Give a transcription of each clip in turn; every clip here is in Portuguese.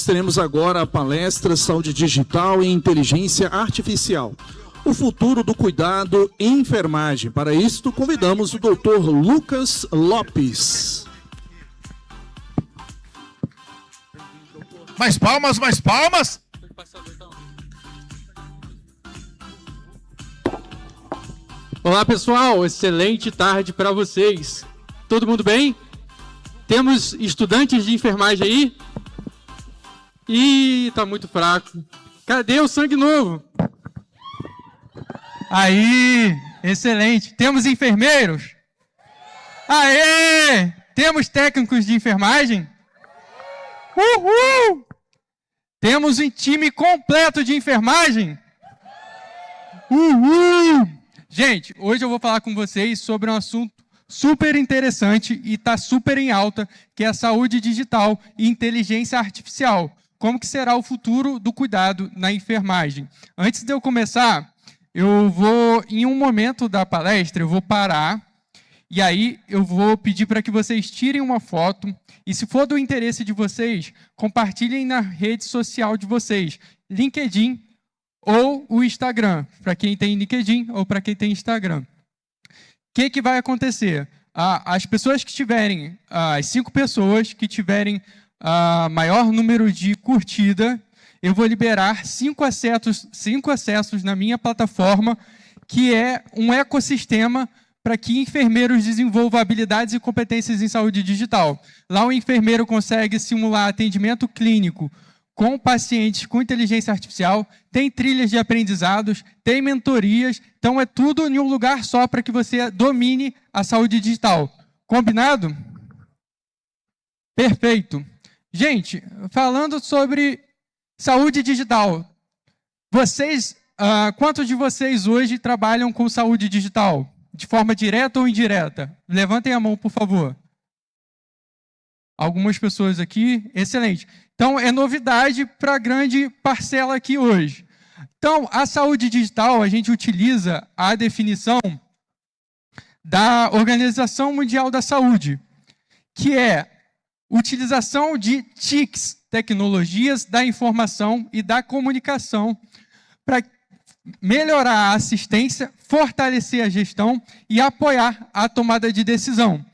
Teremos agora a palestra Saúde Digital e Inteligência Artificial. O futuro do cuidado em enfermagem. Para isto, convidamos o Dr. Lucas Lopes. Mais palmas, mais palmas! Olá, pessoal. Excelente tarde para vocês. Todo mundo bem? Temos estudantes de enfermagem aí? Ih, tá muito fraco. Cadê o sangue novo? Aí, excelente. Temos enfermeiros? Aê! Temos técnicos de enfermagem? Uhul! Temos um time completo de enfermagem? Uhul! Gente, hoje eu vou falar com vocês sobre um assunto super interessante e está super em alta, que é a saúde digital e inteligência artificial. Como que será o futuro do cuidado na enfermagem? Antes de eu começar, eu vou, em um momento da palestra, eu vou parar e aí eu vou pedir para que vocês tirem uma foto e, se for do interesse de vocês, compartilhem na rede social de vocês, LinkedIn ou o Instagram, para quem tem LinkedIn ou para quem tem Instagram. O que vai acontecer? As pessoas que tiverem, as 5 pessoas que tiverem maior número de curtida, eu vou liberar 5 acessos na minha plataforma, que é um ecossistema para que enfermeiros desenvolvam habilidades e competências em saúde digital. Lá o enfermeiro consegue simular atendimento clínico com pacientes com inteligência artificial, tem trilhas de aprendizados, tem mentorias, então é tudo em um lugar só para que você domine a saúde digital. Combinado? Perfeito. Gente, falando sobre saúde digital, quantos de vocês hoje trabalham com saúde digital? De forma direta ou indireta? Levantem a mão, por favor. Algumas pessoas aqui, excelente. Então, é novidade para a grande parcela aqui hoje. Então, a saúde digital, a gente utiliza a definição da Organização Mundial da Saúde, que é utilização de TICs, tecnologias da informação e da comunicação, para melhorar a assistência, fortalecer a gestão e apoiar a tomada de decisão.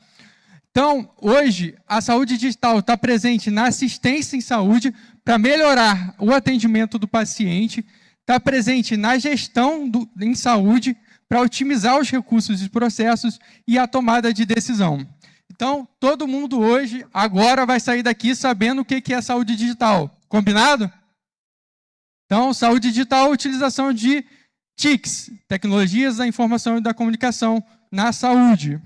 Então, hoje, a saúde digital está presente na assistência em saúde para melhorar o atendimento do paciente, está presente na gestão em saúde para otimizar os recursos e processos e a tomada de decisão. Então, todo mundo hoje, agora, vai sair daqui sabendo o que é saúde digital. Combinado? Então, saúde digital, utilização de TICs, tecnologias da informação e da comunicação na saúde.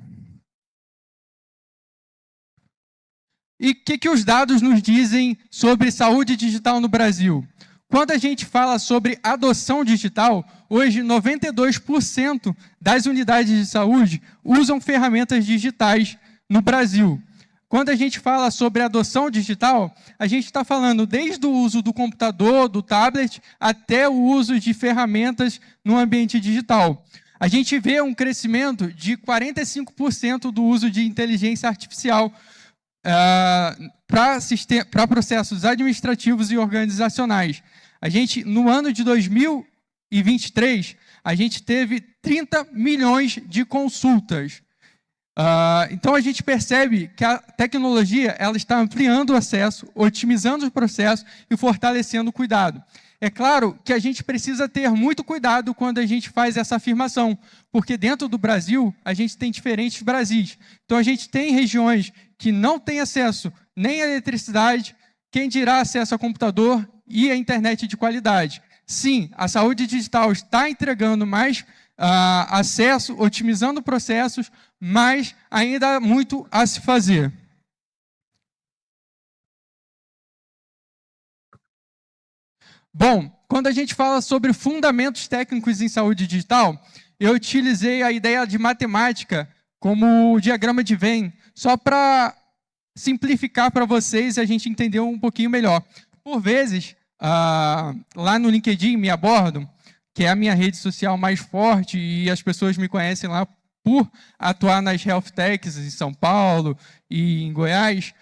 E o que os dados nos dizem sobre saúde digital no Brasil? Quando a gente fala sobre adoção digital, hoje 92% das unidades de saúde usam ferramentas digitais no Brasil. Quando a gente fala sobre adoção digital, a gente está falando desde o uso do computador, do tablet, até o uso de ferramentas no ambiente digital. A gente vê um crescimento de 45% do uso de inteligência artificial para processos administrativos e organizacionais. A gente, no ano de 2023, a gente teve 30 milhões de consultas. Então, a gente percebe que a tecnologia ela está ampliando o acesso, otimizando os processos e fortalecendo o cuidado. É claro que a gente precisa ter muito cuidado quando a gente faz essa afirmação, porque dentro do Brasil, a gente tem diferentes Brasis. Então, a gente tem regiões que não têm acesso nem à eletricidade, quem dirá acesso a computador e a internet de qualidade. Sim, a saúde digital está entregando mais acesso, otimizando processos, mas ainda há muito a se fazer. Bom, quando a gente fala sobre fundamentos técnicos em saúde digital, eu utilizei a ideia de matemática como o diagrama de Venn, só para simplificar para vocês e a gente entender um pouquinho melhor. Por vezes, lá no LinkedIn me abordam, que é a minha rede social mais forte e as pessoas me conhecem lá por atuar nas health techs em São Paulo e em Goiás,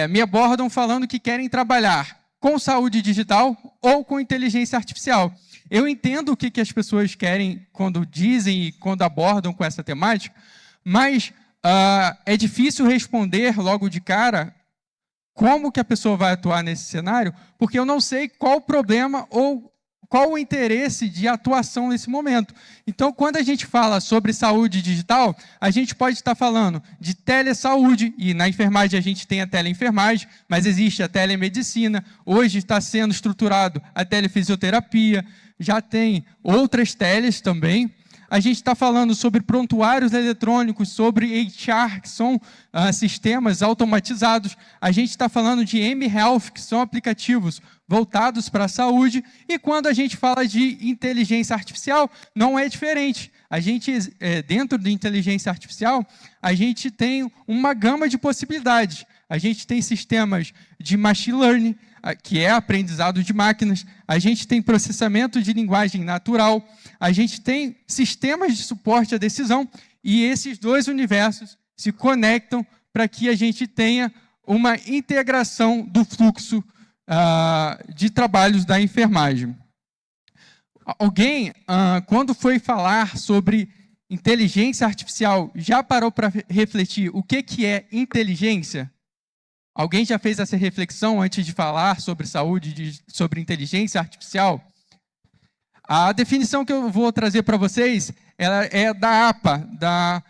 me abordam falando que querem trabalhar com saúde digital ou com inteligência artificial. Eu entendo o que as pessoas querem quando dizem e quando abordam com essa temática, mas é difícil responder logo de cara como que a pessoa vai atuar nesse cenário, porque eu não sei qual o problema ou qual o interesse de atuação nesse momento. Então, quando a gente fala sobre saúde digital, a gente pode estar falando de telesaúde, e na enfermagem a gente tem a teleenfermagem, mas existe a telemedicina, hoje está sendo estruturado a telefisioterapia, já tem outras teles também. A gente está falando sobre prontuários eletrônicos, sobre HR, que são sistemas automatizados. A gente está falando de mHealth, que são aplicativos voltados para a saúde. E quando a gente fala de inteligência artificial, não é diferente. A gente, dentro de inteligência artificial, a gente tem uma gama de possibilidades. A gente tem sistemas de machine learning, que é aprendizado de máquinas, a gente tem processamento de linguagem natural, a gente tem sistemas de suporte à decisão, e esses dois universos se conectam para que a gente tenha uma integração do fluxo de trabalhos da enfermagem. Alguém, quando foi falar sobre inteligência artificial, já parou para refletir o que é inteligência? Alguém já fez essa reflexão antes de falar sobre saúde, sobre inteligência artificial? A definição que eu vou trazer para vocês ela é da APA, da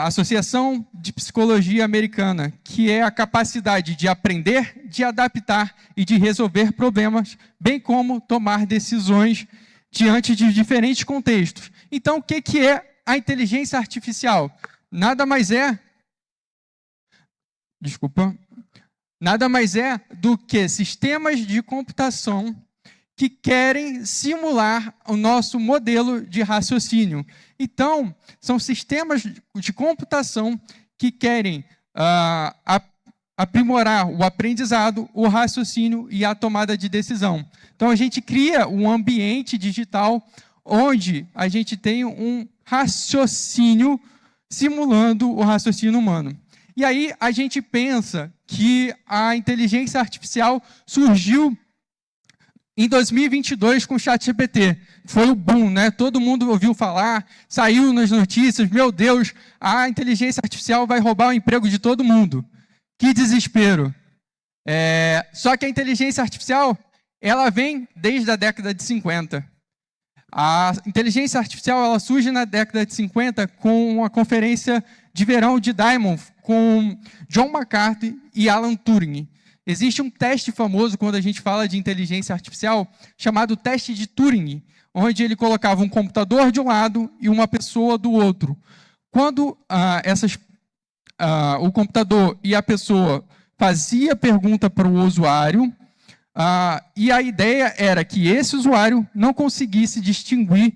Associação de Psicologia Americana, que é a capacidade de aprender, de adaptar e de resolver problemas, bem como tomar decisões diante de diferentes contextos. Então, o que é a inteligência artificial? Nada mais é do que sistemas de computação que querem simular o nosso modelo de raciocínio. Então, são sistemas de computação que querem aprimorar o aprendizado, o raciocínio e a tomada de decisão. Então, a gente cria um ambiente digital onde a gente tem um raciocínio simulando o raciocínio humano. E aí a gente pensa que a inteligência artificial surgiu em 2022 com o ChatGPT. Foi o boom, né? Todo mundo ouviu falar, saiu nas notícias, meu Deus, a inteligência artificial vai roubar o emprego de todo mundo. Que desespero. Só que a inteligência artificial, ela vem desde a década de 50. A inteligência artificial ela surge na década de 50 com a conferência de verão de Diamond, com John McCarthy e Alan Turing. Existe um teste famoso quando a gente fala de inteligência artificial, chamado teste de Turing, onde ele colocava um computador de um lado e uma pessoa do outro. Quando o computador e a pessoa fazia pergunta para o usuário, e a ideia era que esse usuário não conseguisse distinguir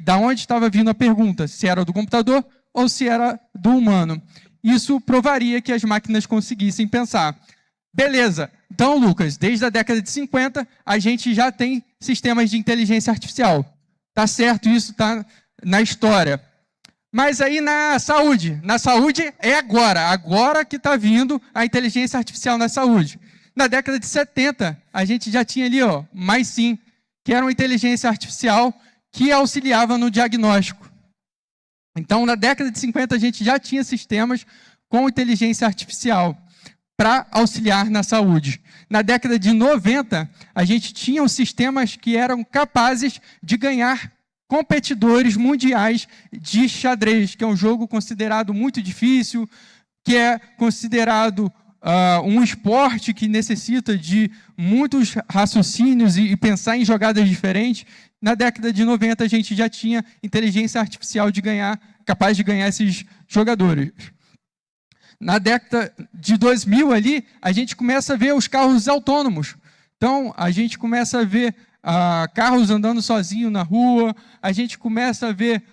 da onde estava vindo a pergunta, se era do computador ou se era do humano. Isso provaria que as máquinas conseguissem pensar. Beleza, então, Lucas, desde a década de 50, a gente já tem sistemas de inteligência artificial. Tá certo, isso está na história. Mas aí na saúde é agora que está vindo a inteligência artificial na saúde. Na década de 70, a gente já tinha ali, mais sim, que era uma inteligência artificial que auxiliava no diagnóstico. Então, na década de 50, a gente já tinha sistemas com inteligência artificial para auxiliar na saúde. Na década de 90, a gente tinha os sistemas que eram capazes de ganhar competidores mundiais de xadrez, que é um jogo considerado muito difícil, que é considerado um esporte que necessita de muitos raciocínios e pensar em jogadas diferentes. Na década de 90, a gente já tinha inteligência artificial capaz de ganhar esses jogadores. Na década de 2000, ali, a gente começa a ver os carros autônomos. Então, a gente começa a ver carros andando sozinhos na rua, a gente começa a ver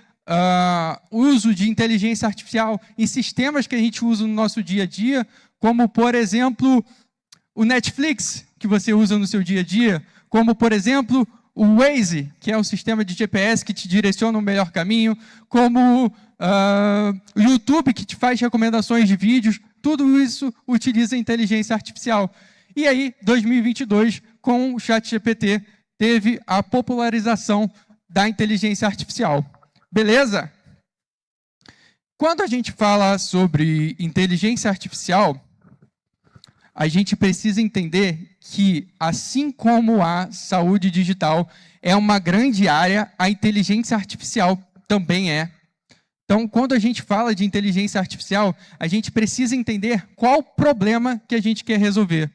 uso de inteligência artificial em sistemas que a gente usa no nosso dia a dia, como, por exemplo, o Netflix, que você usa no seu dia a dia, como, por exemplo, o Waze, que é um sistema de GPS que te direciona o melhor caminho, como o YouTube, que te faz recomendações de vídeos, tudo isso utiliza inteligência artificial. E aí, 2022, com o ChatGPT, teve a popularização da inteligência artificial. Beleza? Quando a gente fala sobre inteligência artificial, a gente precisa entender que, assim como a saúde digital é uma grande área, a inteligência artificial também é. Então, quando a gente fala de inteligência artificial, a gente precisa entender qual o problema que a gente quer resolver.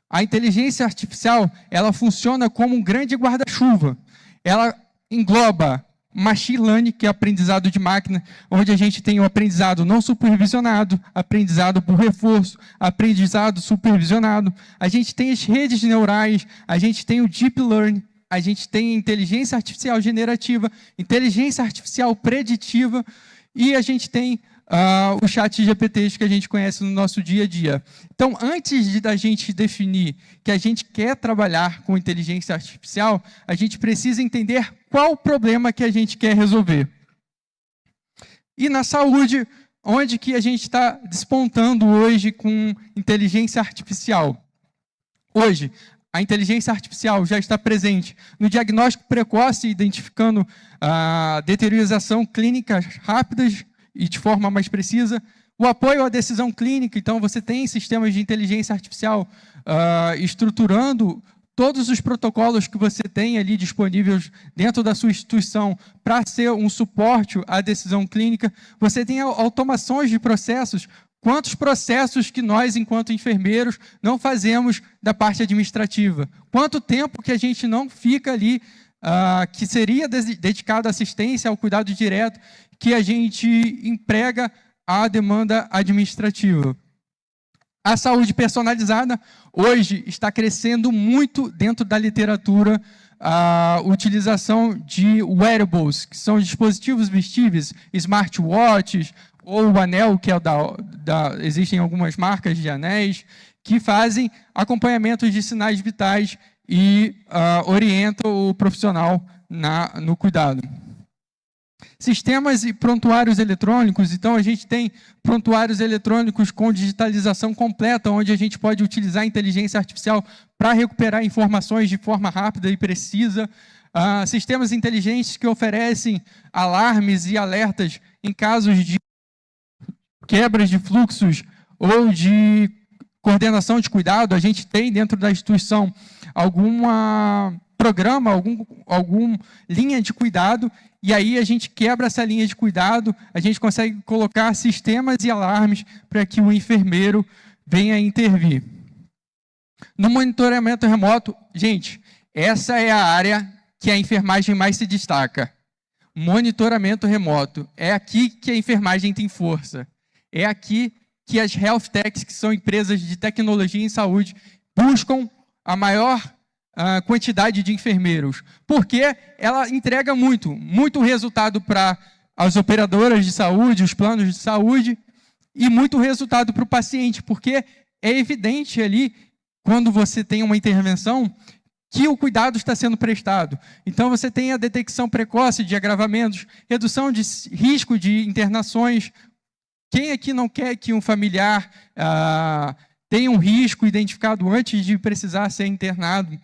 A inteligência artificial, ela funciona como um grande guarda-chuva. Ela engloba machine learning, que é aprendizado de máquina, onde a gente tem o aprendizado não supervisionado, aprendizado por reforço, aprendizado supervisionado. A gente tem as redes neurais, a gente tem o deep learning, a gente tem inteligência artificial generativa, inteligência artificial preditiva, e a gente tem o ChatGPT que a gente conhece no nosso dia a dia. Então, antes da gente definir que a gente quer trabalhar com inteligência artificial, a gente precisa entender qual o problema que a gente quer resolver. E na saúde, onde que a gente está despontando hoje com inteligência artificial? Hoje, a inteligência artificial já está presente no diagnóstico precoce, identificando a deterioração clínica rápidas e de forma mais precisa. O apoio à decisão clínica, então você tem sistemas de inteligência artificial estruturando todos os protocolos que você tem ali disponíveis dentro da sua instituição para ser um suporte à decisão clínica. Você tem automações de processos. Quantos processos que nós, enquanto enfermeiros, não fazemos da parte administrativa? Quanto tempo que a gente não fica ali, que seria dedicado à assistência, ao cuidado direto, que a gente emprega à demanda administrativa? A saúde personalizada, hoje, está crescendo muito dentro da literatura a utilização de wearables, que são dispositivos vestíveis, smartwatches, ou o anel, que é existem algumas marcas de anéis, que fazem acompanhamento de sinais vitais e orientam o profissional no cuidado. Sistemas e prontuários eletrônicos, então a gente tem prontuários eletrônicos com digitalização completa, onde a gente pode utilizar a inteligência artificial para recuperar informações de forma rápida e precisa. Sistemas inteligentes que oferecem alarmes e alertas em casos de quebras de fluxos ou de coordenação de cuidado. A gente tem dentro da instituição alguma programa, alguma linha de cuidado, e aí a gente quebra essa linha de cuidado, a gente consegue colocar sistemas e alarmes para que o enfermeiro venha intervir. No monitoramento remoto, gente, essa é a área que a enfermagem mais se destaca. Monitoramento remoto. É aqui que a enfermagem tem força. É aqui que as health techs, que são empresas de tecnologia em saúde, buscam a maior quantidade de enfermeiros, porque ela entrega muito resultado para as operadoras de saúde, os planos de saúde, e muito resultado para o paciente, porque é evidente ali, quando você tem uma intervenção, que o cuidado está sendo prestado. Então, você tem a detecção precoce de agravamentos, redução de risco de internações. Quem aqui não quer que um familiar tenha um risco identificado antes de precisar ser internado?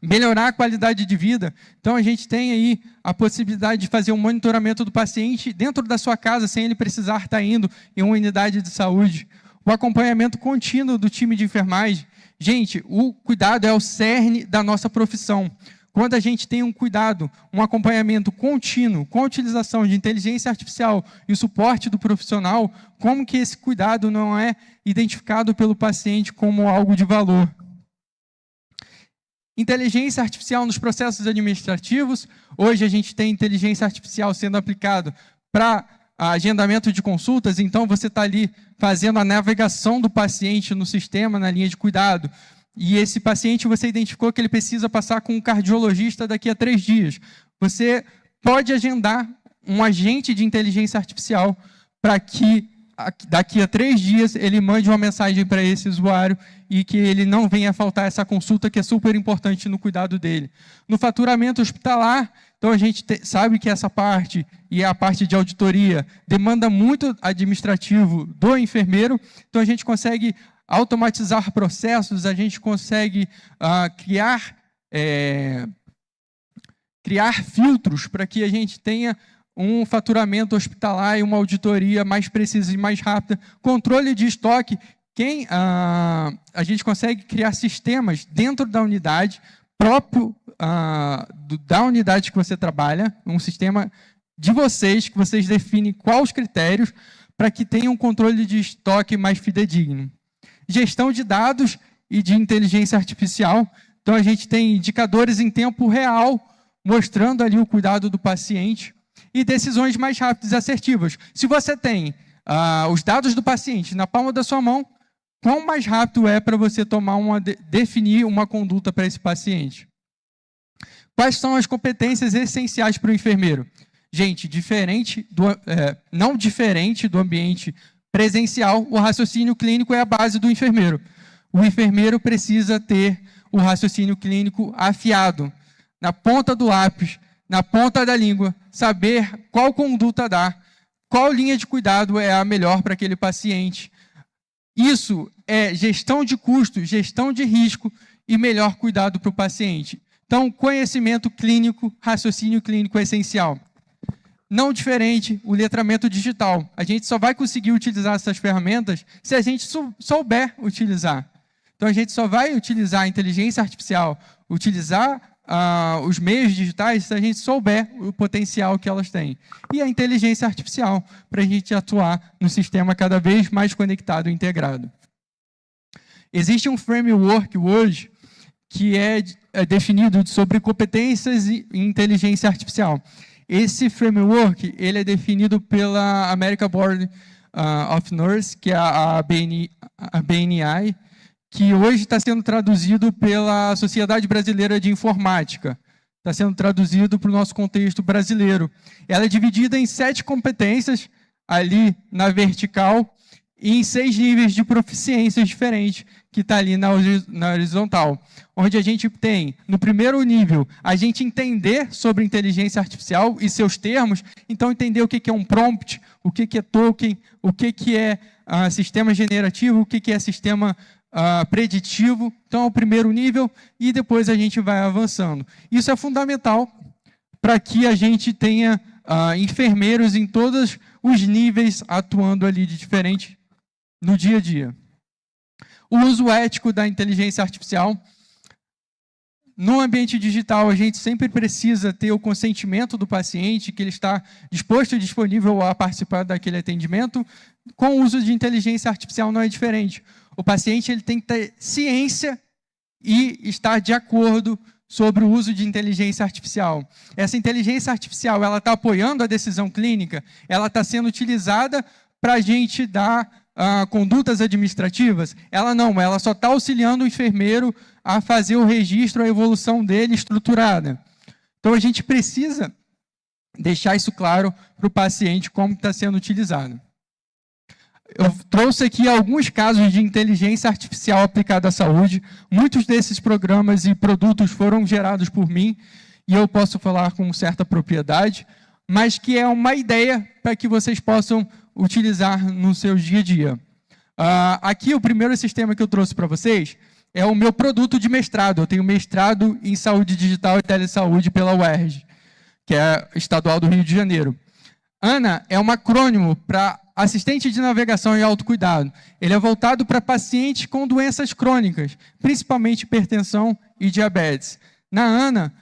Melhorar a qualidade de vida. Então, a gente tem aí a possibilidade de fazer um monitoramento do paciente dentro da sua casa, sem ele precisar estar indo em uma unidade de saúde. O acompanhamento contínuo do time de enfermagem. Gente, o cuidado é o cerne da nossa profissão. Quando a gente tem um cuidado, um acompanhamento contínuo, com a utilização de inteligência artificial e o suporte do profissional, como que esse cuidado não é identificado pelo paciente como algo de valor? Inteligência artificial nos processos administrativos. Hoje a gente tem inteligência artificial sendo aplicado para agendamento de consultas, então você está ali fazendo a navegação do paciente no sistema, na linha de cuidado, e esse paciente você identificou que ele precisa passar com um cardiologista daqui a 3 dias. Você pode agendar um agente de inteligência artificial para que daqui a 3 dias ele mande uma mensagem para esse usuário e que ele não venha faltar essa consulta, que é super importante no cuidado dele. No faturamento hospitalar, então a gente sabe que essa parte, e a parte de auditoria, demanda muito administrativo do enfermeiro, então a gente consegue automatizar processos, a gente consegue criar filtros para que a gente tenha um faturamento hospitalar e uma auditoria mais precisa e mais rápida, controle de estoque. A gente consegue criar sistemas dentro da unidade, próprio da unidade que você trabalha, um sistema de vocês, que vocês definem quais os critérios para que tenha um controle de estoque mais fidedigno. Gestão de dados e de inteligência artificial. Então, a gente tem indicadores em tempo real, mostrando ali o cuidado do paciente, e decisões mais rápidas e assertivas. Se você tem os dados do paciente na palma da sua mão, quão mais rápido é para você definir uma conduta para esse paciente? Quais são as competências essenciais para o enfermeiro? Gente, não diferente do ambiente presencial, o raciocínio clínico é a base do enfermeiro. O enfermeiro precisa ter o raciocínio clínico afiado, na ponta do lápis, na ponta da língua, saber qual conduta dar, qual linha de cuidado é a melhor para aquele paciente. Isso é gestão de custo, gestão de risco e melhor cuidado para o paciente. Então, conhecimento clínico, raciocínio clínico é essencial. Não diferente o letramento digital. A gente só vai conseguir utilizar essas ferramentas se a gente souber utilizar. Então, a gente só vai utilizar a inteligência artificial, utilizar os meios digitais, se a gente souber o potencial que elas têm. E a inteligência artificial, para a gente atuar no sistema cada vez mais conectado e integrado. Existe um framework hoje que é definido sobre competências e inteligência artificial. Esse framework ele é definido pela American Board of Nurses, que é a BNI, que hoje está sendo traduzido pela Sociedade Brasileira de Informática. Está sendo traduzido para o nosso contexto brasileiro. Ela é dividida em 7 competências, ali na vertical, e em 6 níveis de proficiências diferentes, que está ali na horizontal. Onde a gente tem, no primeiro nível, a gente entender sobre inteligência artificial e seus termos, então entender o que é um prompt, o que é token, o que é sistema generativo, o que é sistema preditivo. Então, é o primeiro nível, e depois a gente vai avançando. Isso é fundamental para que a gente tenha enfermeiros em todos os níveis atuando ali de diferente no dia a dia. O uso ético da inteligência artificial. No ambiente digital, a gente sempre precisa ter o consentimento do paciente, que ele está disposto e disponível a participar daquele atendimento. Com o uso de inteligência artificial não é diferente. O paciente ele tem que ter ciência e estar de acordo sobre o uso de inteligência artificial. Essa inteligência artificial ela está apoiando a decisão clínica, ela está sendo utilizada para a gente dar condutas administrativas? Ela não, ela só está auxiliando o enfermeiro a fazer o registro, a evolução dele estruturada. Então, a gente precisa deixar isso claro para o paciente como está sendo utilizado. Eu trouxe aqui alguns casos de inteligência artificial aplicada à saúde. Muitos desses programas e produtos foram gerados por mim, e eu posso falar com certa propriedade, mas que é uma ideia para que vocês possam utilizar no seu dia a dia. Aqui, o primeiro sistema que eu trouxe para vocês é o meu produto de mestrado. Eu tenho mestrado em Saúde Digital e Telesaúde pela UERJ, que é estadual do Rio de Janeiro. ANA é um acrônimo para Assistente de Navegação e Autocuidado. Ele é voltado para pacientes com doenças crônicas, principalmente hipertensão e diabetes. Na ANA,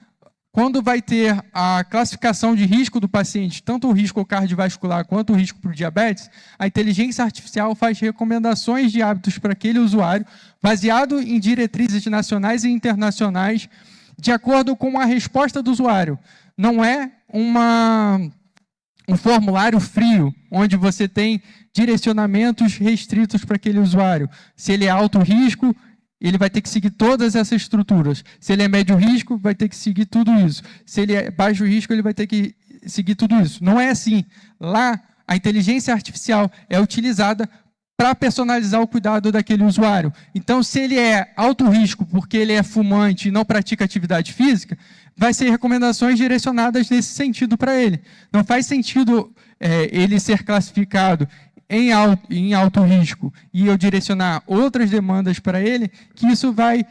quando vai ter a classificação de risco do paciente, tanto o risco cardiovascular quanto o risco para o diabetes, a inteligência artificial faz recomendações de hábitos para aquele usuário, baseado em diretrizes nacionais e internacionais, de acordo com a resposta do usuário. Não é um formulário frio, onde você tem direcionamentos restritos para aquele usuário. Se ele é alto risco, ele vai ter que seguir todas essas estruturas. Se ele é médio risco, vai ter que seguir tudo isso. Se ele é baixo risco, ele vai ter que seguir tudo isso. Não é assim. Lá, a inteligência artificial é utilizada para personalizar o cuidado daquele usuário. Então, se ele é alto risco porque ele é fumante e não pratica atividade física, vai ser recomendações direcionadas nesse sentido para ele. Não faz sentido ele ser classificado em alto risco e eu direcionar outras demandas para ele, que isso vai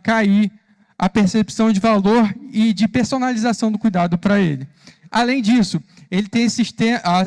cair a percepção de valor e de personalização do cuidado para ele. Além disso, ele tem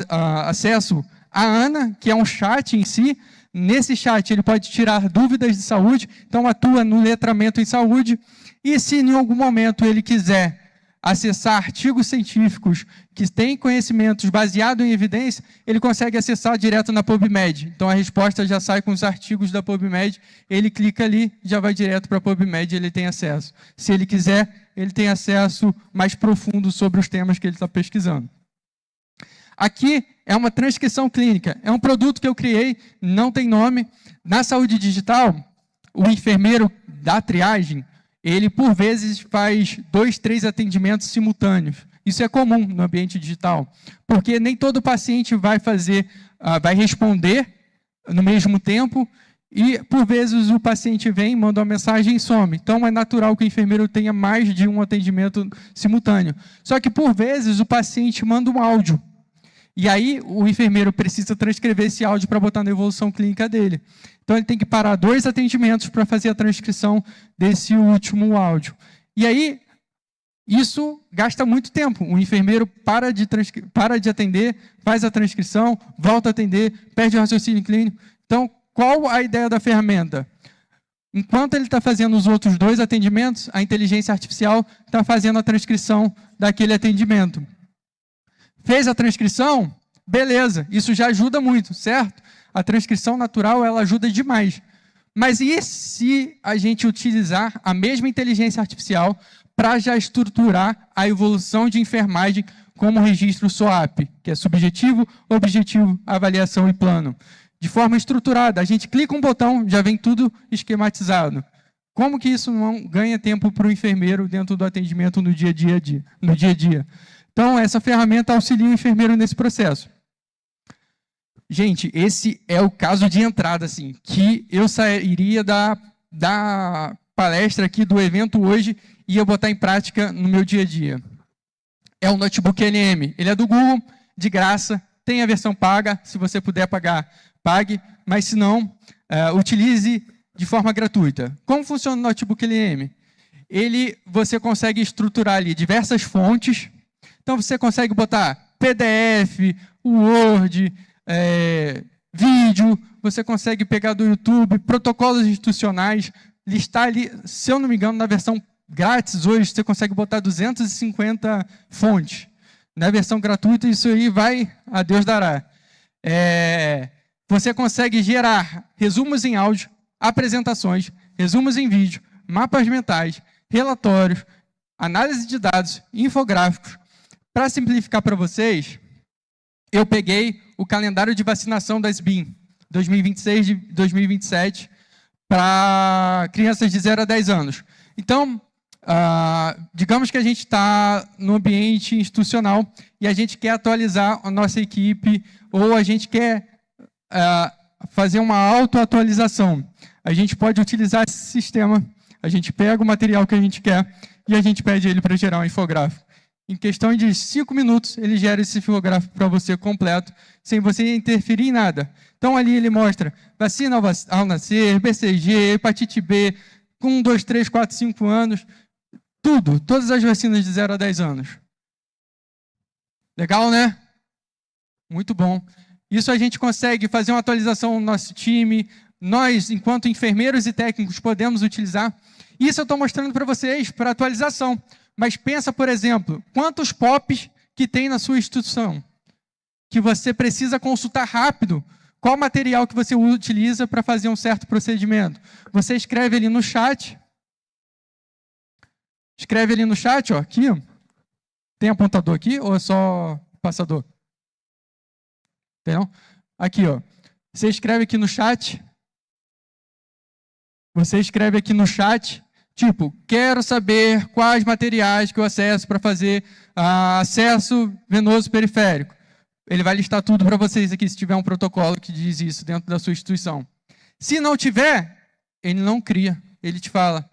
acesso à Ana, que é um chat em si. Nesse chat ele pode tirar dúvidas de saúde, então atua no letramento em saúde, e se em algum momento ele quiser acessar artigos científicos que têm conhecimentos baseados em evidência, ele consegue acessar direto na PubMed. Então a resposta já sai com os artigos da PubMed, ele clica ali, já vai direto para a PubMed, ele tem acesso. Se ele quiser, ele tem acesso mais profundo sobre os temas que ele está pesquisando. Aqui é uma transcrição clínica, é um produto que eu criei, não tem nome. Na saúde digital, o enfermeiro da triagem, ele por vezes faz 2, 3 atendimentos simultâneos. Isso é comum no ambiente digital, porque nem todo paciente vai responder no mesmo tempo, e por vezes o paciente vem, manda uma mensagem e some. Então é natural que o enfermeiro tenha mais de um atendimento simultâneo. Só que por vezes o paciente manda um áudio. E aí o enfermeiro precisa transcrever esse áudio para botar na evolução clínica dele. Então ele tem que parar 2 atendimentos para fazer a transcrição desse último áudio. E aí isso gasta muito tempo. O enfermeiro para de atender, faz a transcrição, volta a atender, perde o raciocínio clínico. Então, qual a ideia da ferramenta? Enquanto ele está fazendo os outros 2 atendimentos, a inteligência artificial está fazendo a transcrição daquele atendimento. Fez a transcrição? Beleza, isso já ajuda muito, certo? A transcrição natural, ela ajuda demais. Mas e se a gente utilizar a mesma inteligência artificial para já estruturar a evolução de enfermagem como registro SOAP, que é subjetivo, objetivo, avaliação e plano? De forma estruturada, a gente clica um botão, já vem tudo esquematizado. Como que isso não ganha tempo para o enfermeiro dentro do atendimento no dia a dia? Então, essa ferramenta auxilia o enfermeiro nesse processo. Gente, esse é o caso de entrada, assim, que eu sairia da palestra aqui, do evento hoje, e ia botar em prática no meu dia a dia. É o notebook LM. Ele é do Google, de graça, tem a versão paga, se você puder pagar, pague, mas se não, utilize de forma gratuita. Como funciona o notebook LM? Você consegue estruturar ali diversas fontes. Então, você consegue botar PDF, Word, vídeo, você consegue pegar do YouTube, protocolos institucionais, listar ali, se eu não me engano, na versão grátis hoje, você consegue botar 250 fontes. Na versão gratuita, isso aí vai, a Deus dará. Você consegue gerar resumos em áudio, apresentações, resumos em vídeo, mapas mentais, relatórios, análise de dados, infográficos. Para simplificar para vocês, eu peguei o calendário de vacinação da SBIM 2026 e 2027 para crianças de 0 a 10 anos. Então, digamos que a gente está no ambiente institucional e a gente quer atualizar a nossa equipe ou a gente quer fazer uma autoatualização. A gente pode utilizar esse sistema, a gente pega o material que a gente quer e a gente pede ele para gerar um infográfico. Em questão de 5 minutos, ele gera esse infográfico para você completo, sem você interferir em nada. Então, ali ele mostra vacina ao nascer, BCG, hepatite B, com 1, 2, 3, 4, 5 anos, tudo, todas as vacinas de 0 a 10 anos. Legal, né? Muito bom. Isso a gente consegue fazer uma atualização no nosso time, nós, enquanto enfermeiros e técnicos, podemos utilizar. Isso eu estou mostrando para vocês, para atualização. Mas pensa, por exemplo, quantos POPs que tem na sua instituição, que você precisa consultar rápido, qual material que você utiliza para fazer um certo procedimento. Você escreve ali no chat, ó, aqui, ó. Tem apontador aqui ou é só passador? Tem não? Aqui, ó. Você escreve aqui no chat, tipo, quero saber quais materiais que eu acesso para fazer acesso venoso periférico. Ele vai listar tudo para vocês aqui, se tiver um protocolo que diz isso dentro da sua instituição. Se não tiver, ele não cria. Ele te fala,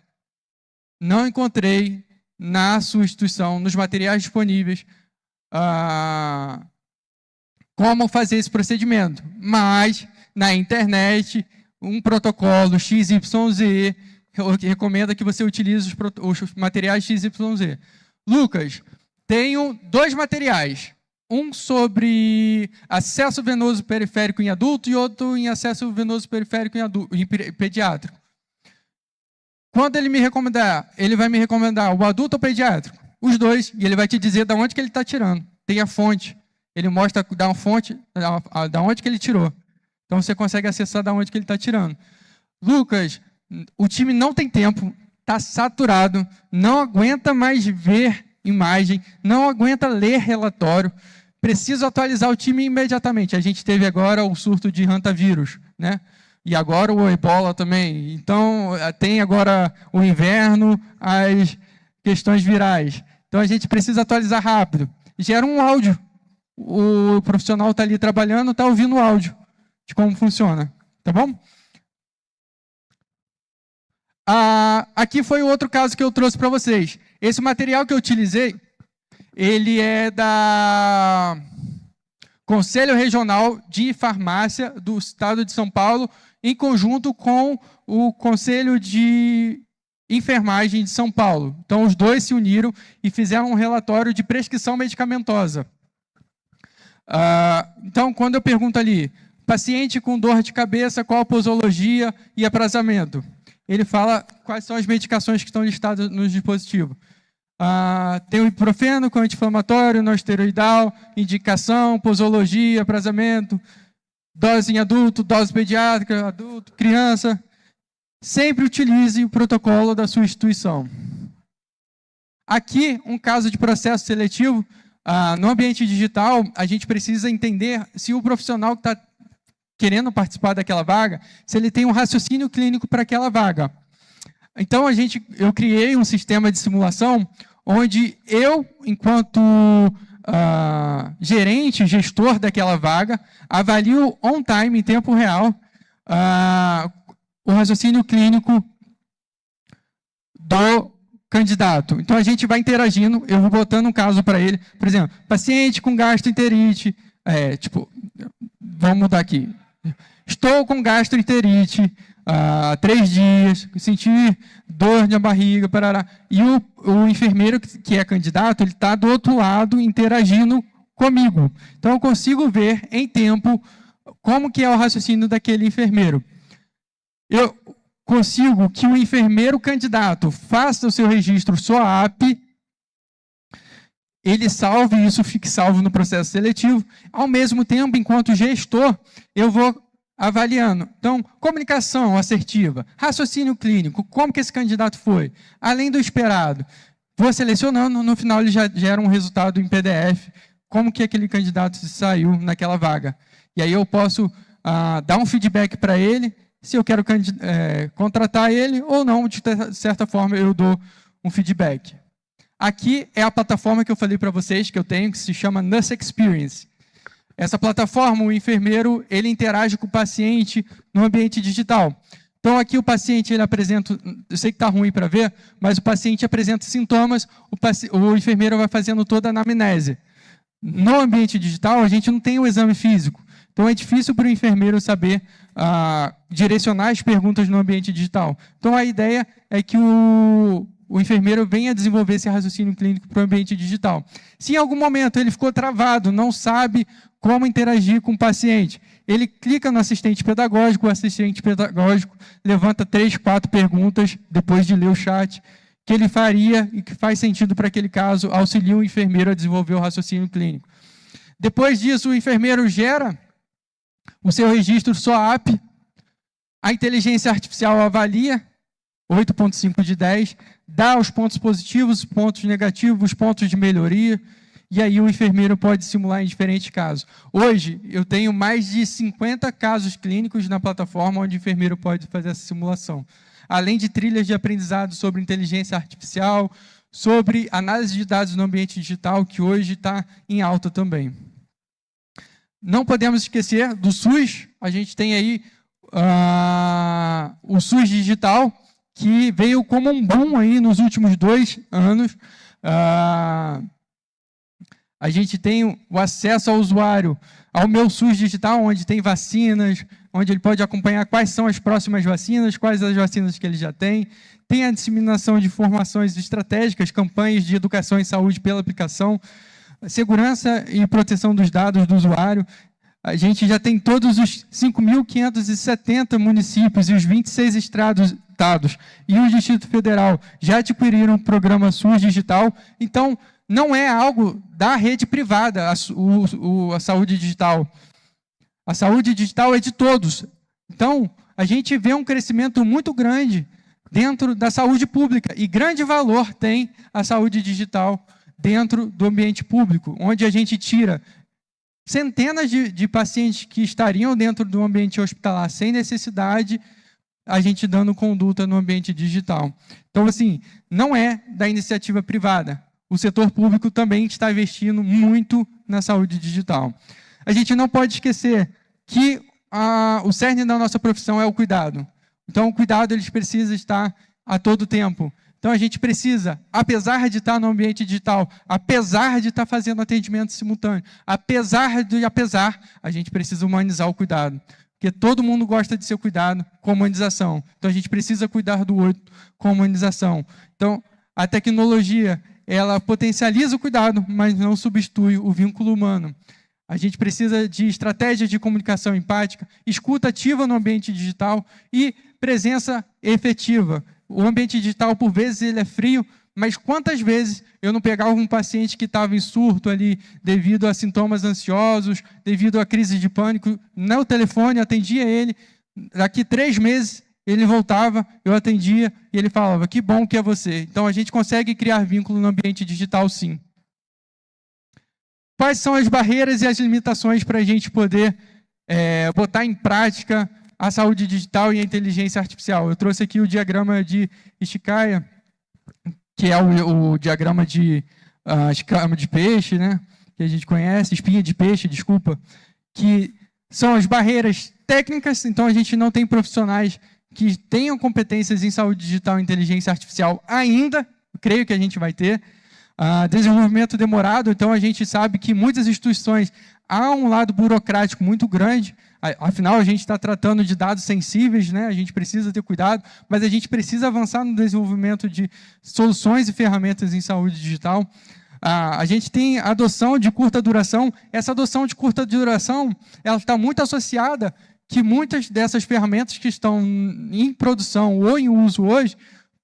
não encontrei na sua instituição, nos materiais disponíveis, como fazer esse procedimento. Mas, na internet, um protocolo XYZ recomenda que você utilize os materiais XYZ. Lucas, tenho 2 materiais. Um sobre acesso venoso periférico em adulto e outro em acesso venoso periférico em pediátrico. Quando ele me recomendar, ele vai me recomendar o adulto ou o pediátrico? Os 2, e ele vai te dizer de onde que ele está tirando. Tem a fonte. Ele mostra da fonte, da onde que ele tirou. Então você consegue acessar da onde que ele está tirando. Lucas, o time não tem tempo, está saturado, não aguenta mais ver imagem, não aguenta ler relatório, preciso atualizar o time imediatamente. A gente teve agora o surto de hantavírus, né? E agora o ebola também. Então, tem agora o inverno, as questões virais. Então, a gente precisa atualizar rápido. Gera um áudio. O profissional está ali trabalhando, está ouvindo o áudio de como funciona. Tá bom? Aqui foi o outro caso que eu trouxe para vocês. Esse material que eu utilizei, ele é da Conselho Regional de Farmácia do Estado de São Paulo, em conjunto com o Conselho de Enfermagem de São Paulo. Então, os 2 se uniram e fizeram um relatório de prescrição medicamentosa. Então, quando eu pergunto ali, paciente com dor de cabeça, qual a posologia e aprazamento? Ele fala quais são as medicações que estão listadas no dispositivo. Tem o ibuprofeno com anti-inflamatório, não esteroidal, indicação, posologia, aprazamento, dose em adulto, dose pediátrica, adulto, criança. Sempre utilize o protocolo da sua instituição. Aqui, um caso de processo seletivo. No ambiente digital, a gente precisa entender se o profissional que está querendo participar daquela vaga, se ele tem um raciocínio clínico para aquela vaga. Então, eu criei um sistema de simulação onde eu, enquanto gerente, gestor daquela vaga, avalio on time, em tempo real, o raciocínio clínico do candidato. Então, a gente vai interagindo, eu vou botando um caso para ele, por exemplo, paciente com gastroenterite, vamos mudar aqui. Estou com gastroenterite há 3 dias, senti dor na barriga, parará. E o enfermeiro que é candidato, ele está do outro lado interagindo comigo. Então, eu consigo ver em tempo como que é o raciocínio daquele enfermeiro. Eu consigo que o enfermeiro candidato faça o seu registro SOAP, ele salve, isso fique salvo no processo seletivo. Ao mesmo tempo, enquanto gestor, eu vou avaliando. Então, comunicação assertiva, raciocínio clínico, como que esse candidato foi, além do esperado. Vou selecionando, no final ele já gera um resultado em PDF, como que aquele candidato saiu naquela vaga. E aí eu posso dar um feedback para ele, se eu quero contratar ele ou não, de certa forma eu dou um feedback. Aqui é a plataforma que eu falei para vocês, que eu tenho, que se chama Nurse Experience. Essa plataforma, o enfermeiro, ele interage com o paciente no ambiente digital. Então, aqui o paciente, ele apresenta, eu sei que está ruim para ver, mas o paciente apresenta sintomas, o enfermeiro vai fazendo toda a anamnese. No ambiente digital, a gente não tem o exame físico. Então, é difícil para o enfermeiro saber direcionar as perguntas no ambiente digital. Então, a ideia é que o enfermeiro venha desenvolver esse raciocínio clínico para o ambiente digital. Se em algum momento ele ficou travado, não sabe como interagir com o paciente, ele clica no assistente pedagógico, o assistente pedagógico levanta 3, 4 perguntas, depois de ler o chat, que ele faria e que faz sentido para aquele caso, auxilia o enfermeiro a desenvolver o raciocínio clínico. Depois disso, o enfermeiro gera o seu registro SOAP, a inteligência artificial avalia, 8,5 de 10, dá os pontos positivos, os pontos negativos, os pontos de melhoria, e aí o enfermeiro pode simular em diferentes casos. Hoje, eu tenho mais de 50 casos clínicos na plataforma onde o enfermeiro pode fazer essa simulação. Além de trilhas de aprendizado sobre inteligência artificial, sobre análise de dados no ambiente digital, que hoje está em alta também. Não podemos esquecer do SUS, a gente tem aí o SUS digital, que veio como um boom aí nos últimos 2 anos. A gente tem o acesso ao usuário, ao Meu SUS Digital, onde tem vacinas, onde ele pode acompanhar quais são as próximas vacinas, quais as vacinas que ele já tem. Tem a disseminação de informações estratégicas, campanhas de educação em saúde pela aplicação, segurança e proteção dos dados do usuário. A gente já tem todos os 5.570 municípios e os 26 estados e o Distrito Federal já adquiriram o programa SUS Digital. Então, não é algo da rede privada, a saúde digital. A saúde digital é de todos. Então, a gente vê um crescimento muito grande dentro da saúde pública, e grande valor tem a saúde digital dentro do ambiente público, onde a gente tira centenas de pacientes que estariam dentro do ambiente hospitalar sem necessidade, a gente dando conduta no ambiente digital. Então, assim, não é da iniciativa privada. O setor público também está investindo muito na saúde digital. A gente não pode esquecer que o cerne da nossa profissão é o cuidado. Então, o cuidado ele precisa estar a todo tempo. Então, a gente precisa, apesar de estar no ambiente digital, apesar de estar fazendo atendimento simultâneo, apesar, a gente precisa humanizar o cuidado. Porque todo mundo gosta de ser cuidado com humanização. Então, a gente precisa cuidar do outro com humanização. Então, a tecnologia, ela potencializa o cuidado, mas não substitui o vínculo humano. A gente precisa de estratégias de comunicação empática, escuta ativa no ambiente digital e presença efetiva. O ambiente digital, por vezes, ele é frio, mas quantas vezes eu não pegava um paciente que estava em surto ali, devido a sintomas ansiosos, devido a crise de pânico, no telefone, atendia ele, daqui 3 meses ele voltava, eu atendia, e ele falava, que bom que é você. Então, a gente consegue criar vínculo no ambiente digital, sim. Quais são as barreiras e as limitações para a gente poder botar em prática a saúde digital e a inteligência artificial? Eu trouxe aqui o diagrama de Ishikawa, que é o diagrama de escama de peixe, né? Que a gente conhece, espinha de peixe, desculpa, que são as barreiras técnicas. Então, a gente não tem profissionais que tenham competências em saúde digital e inteligência artificial ainda, creio que a gente vai ter. Desenvolvimento demorado, então a gente sabe que muitas instituições há um lado burocrático muito grande, afinal a gente está tratando de dados sensíveis, né? A gente precisa ter cuidado, mas a gente precisa avançar no desenvolvimento de soluções e ferramentas em saúde digital. A gente tem adoção de curta duração. Essa adoção de curta duração, ela está muito associada que muitas dessas ferramentas que estão em produção ou em uso hoje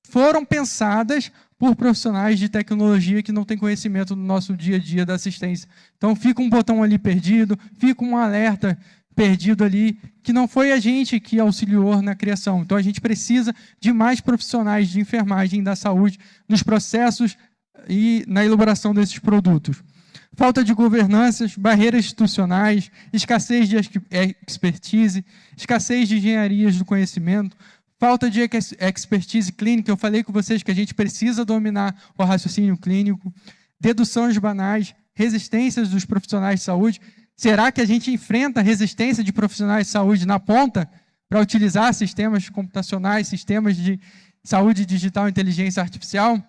foram pensadas por profissionais de tecnologia que não têm conhecimento do nosso dia a dia da assistência. Então, fica um botão ali perdido, fica um alerta perdido ali, que não foi a gente que auxiliou na criação. Então, a gente precisa de mais profissionais de enfermagem da saúde nos processos e na elaboração desses produtos. Falta de governanças, barreiras institucionais, escassez de expertise, escassez de engenharias do conhecimento, falta de expertise clínica. Eu falei com vocês que a gente precisa dominar o raciocínio clínico, deduções banais, resistências dos profissionais de saúde. Será que a gente enfrenta resistência de profissionais de saúde na ponta para utilizar sistemas computacionais, sistemas de saúde digital e inteligência artificial?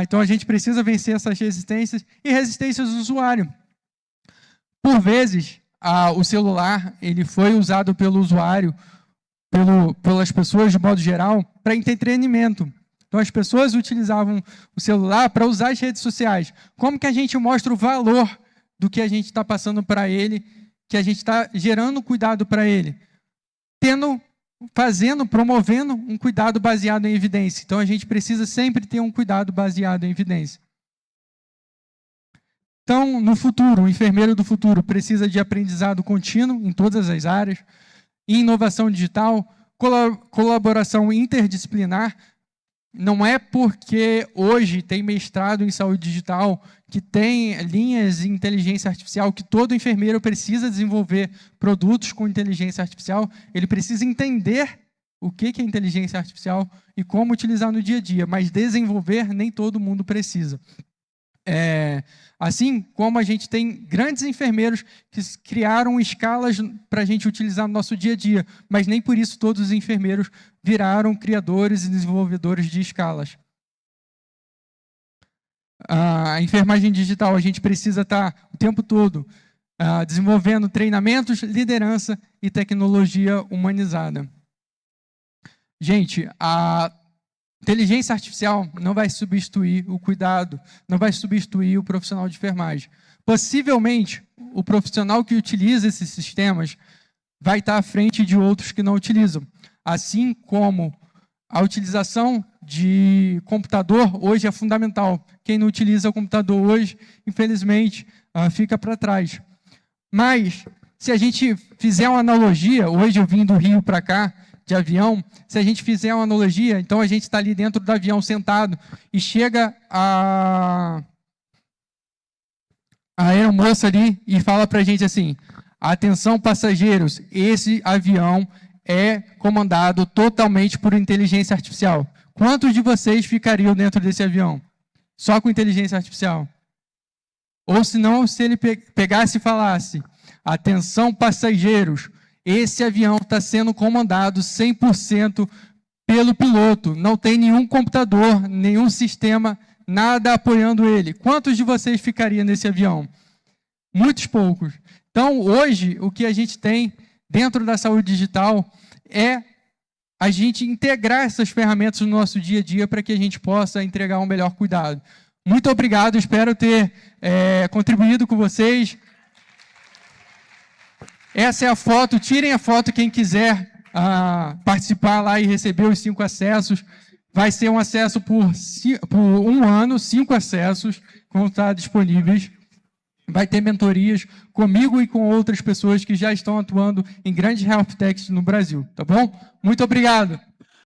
Então, a gente precisa vencer essas resistências e resistências do usuário. Por vezes, o celular ele foi usado pelo usuário, pelas pessoas de modo geral, para entretenimento. Então, as pessoas utilizavam o celular para usar as redes sociais. Como que a gente mostra o valor do que a gente está passando para ele, que a gente está gerando cuidado para ele? Promovendo um cuidado baseado em evidência. Então, a gente precisa sempre ter um cuidado baseado em evidência. Então, no futuro, o enfermeiro do futuro precisa de aprendizado contínuo em todas as áreas, inovação digital, colaboração interdisciplinar. Não é porque hoje tem mestrado em saúde digital, que tem linhas de inteligência artificial, que todo enfermeiro precisa desenvolver produtos com inteligência artificial. Ele precisa entender o que é inteligência artificial e como utilizar no dia a dia, mas desenvolver nem todo mundo precisa. Assim como a gente tem grandes enfermeiros que criaram escalas para a gente utilizar no nosso dia a dia, mas nem por isso todos os enfermeiros viraram criadores e desenvolvedores de escalas. a enfermagem digital, a gente precisa estar o tempo todo desenvolvendo treinamentos, liderança e tecnologia humanizada. Gente, a inteligência artificial não vai substituir o cuidado, não vai substituir o profissional de enfermagem. Possivelmente, o profissional que utiliza esses sistemas vai estar à frente de outros que não utilizam. Assim como a utilização de computador hoje é fundamental. Quem não utiliza o computador hoje, infelizmente, fica para trás. Mas, se a gente fizer uma analogia, hoje eu vim do Rio para cá, de avião, se a gente fizer uma analogia, então a gente está ali dentro do avião sentado e chega a aeromoça ali e fala para a gente assim: atenção passageiros, esse avião é comandado totalmente por inteligência artificial. Quantos de vocês ficariam dentro desse avião? Só com inteligência artificial? Ou se não, se ele pegasse e falasse: atenção passageiros, esse avião está sendo comandado 100% pelo piloto. Não tem nenhum computador, nenhum sistema, nada apoiando ele. Quantos de vocês ficariam nesse avião? Muitos poucos. Então, hoje, o que a gente tem dentro da saúde digital é a gente integrar essas ferramentas no nosso dia a dia para que a gente possa entregar um melhor cuidado. Muito obrigado, espero ter contribuído com vocês. Essa é a foto, tirem a foto quem quiser participar lá e receber os 5 acessos. Vai ser um acesso por 1 ano, 5 acessos vão estar disponíveis. Vai ter mentorias comigo e com outras pessoas que já estão atuando em grandes health techs no Brasil, tá bom? Muito obrigado.